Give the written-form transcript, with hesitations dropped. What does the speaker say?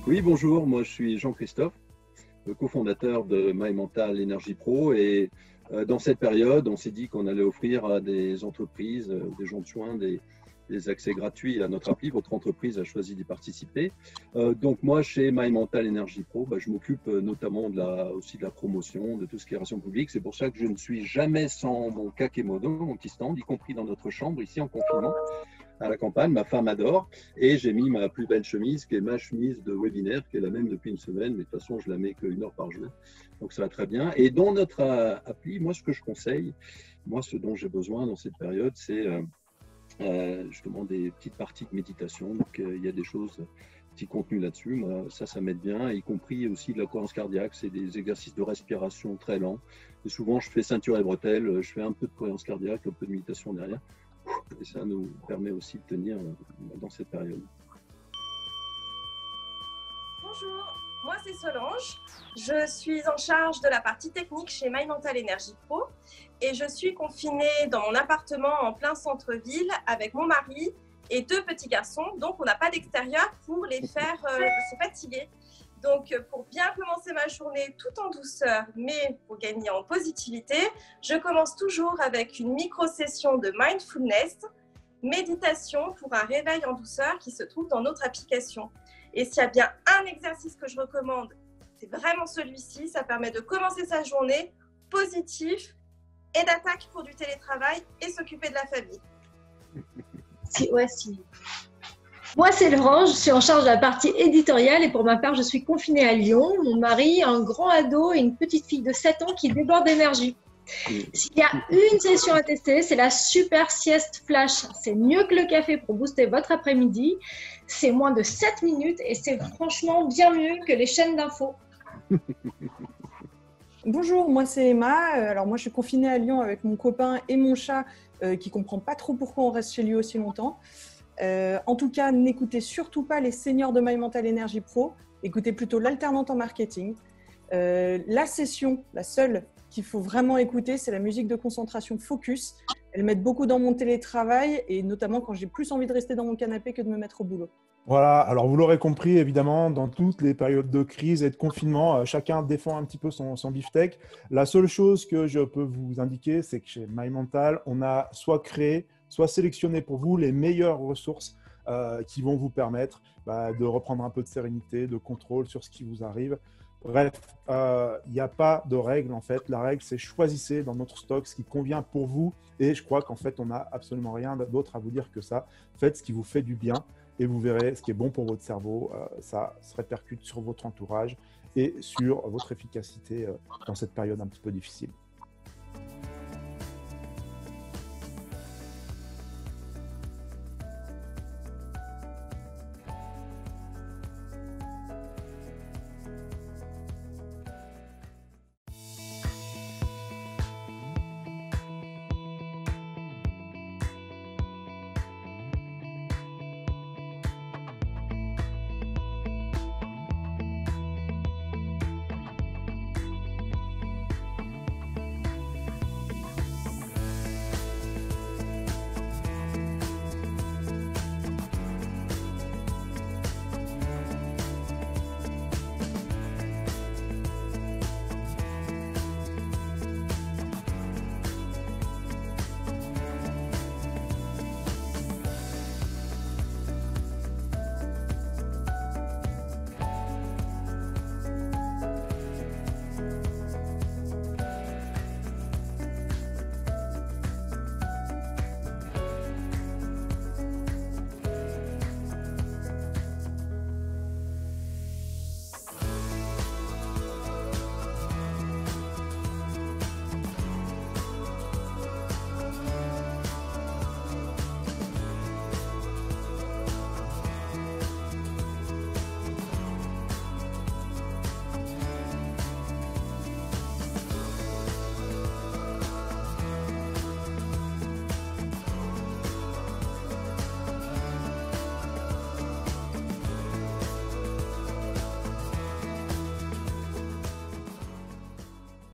Oui, bonjour, moi je suis Jean-Christophe, le cofondateur de My Mental Energy Pro et dans cette période, on s'est dit qu'on allait offrir à des entreprises, des gens de soins, des accès gratuits à notre appli. Votre entreprise a choisi d'y participer. Donc moi, chez My Mental Energy Pro, je m'occupe notamment aussi de la promotion, de tout ce qui est relation publique. C'est pour ça que je ne suis jamais sans mon kakémono, mon petit stand, y compris dans notre chambre ici en confinement à la campagne. Ma femme adore et j'ai mis ma plus belle chemise qui est ma chemise de webinaire qui est la même depuis une semaine, mais de toute façon je la mets qu'une heure par jour, donc ça va très bien. Et dans notre appli, moi ce que je conseille, moi ce dont j'ai besoin dans cette période, c'est justement des petites parties de méditation. Donc il y a des choses, petits contenus là-dessus. Moi, ça m'aide bien, y compris aussi de la cohérence cardiaque. C'est des exercices de respiration très lents. Et souvent, je fais ceinture et bretelles, je fais un peu de cohérence cardiaque, un peu de méditation derrière. Et ça nous permet aussi de tenir dans cette période. Bonjour, moi c'est Solange. Je suis en charge de la partie technique chez My Mental Energy Pro et je suis confinée dans mon appartement en plein centre-ville avec mon mari et deux petits garçons. Donc on n'a pas d'extérieur pour les faire se fatiguer. Donc pour bien commencer ma journée tout en douceur mais pour gagner en positivité, je commence toujours avec une micro-session de mindfulness, méditation pour un réveil en douceur qui se trouve dans notre application. Et s'il y a bien un exercice que je recommande, c'est vraiment celui-ci. Ça permet de commencer sa journée positif et d'attaque pour du télétravail et s'occuper de la famille. Si. Moi, c'est Laurent, je suis en charge de la partie éditoriale et pour ma part, je suis confinée à Lyon. Mon mari, un grand ado et une petite fille de 7 ans qui déborde d'énergie. S'il y a une session à tester, c'est la super sieste flash. C'est mieux que le café pour booster votre après-midi. C'est moins de 7 minutes et c'est franchement bien mieux que les chaînes d'infos. Bonjour, moi c'est Emma. Alors moi je suis confinée à Lyon avec mon copain et mon chat qui ne comprend pas trop pourquoi on reste chez lui aussi longtemps. En tout cas, n'écoutez surtout pas les seniors de My Mental Energy Pro. Écoutez plutôt l'alternante en marketing. La session, la seule qu'il faut vraiment écouter, c'est la musique de concentration Focus. Elle m'aide beaucoup dans mon télétravail et notamment quand j'ai plus envie de rester dans mon canapé que de me mettre au boulot. Voilà, alors vous l'aurez compris, évidemment, dans toutes les périodes de crise et de confinement, chacun défend un petit peu son beefsteak. La seule chose que je peux vous indiquer, c'est que chez My Mental, on a soit créé, soit sélectionné pour vous les meilleures ressources qui vont vous permettre de reprendre un peu de sérénité, de contrôle sur ce qui vous arrive. Bref, il n'y a pas de règle en fait. La règle, c'est choisissez dans notre stock ce qui convient pour vous. Et je crois qu'en fait, on n'a absolument rien d'autre à vous dire que ça. Faites ce qui vous fait du bien et vous verrez ce qui est bon pour votre cerveau. Ça se répercute sur votre entourage et sur votre efficacité dans cette période un petit peu difficile.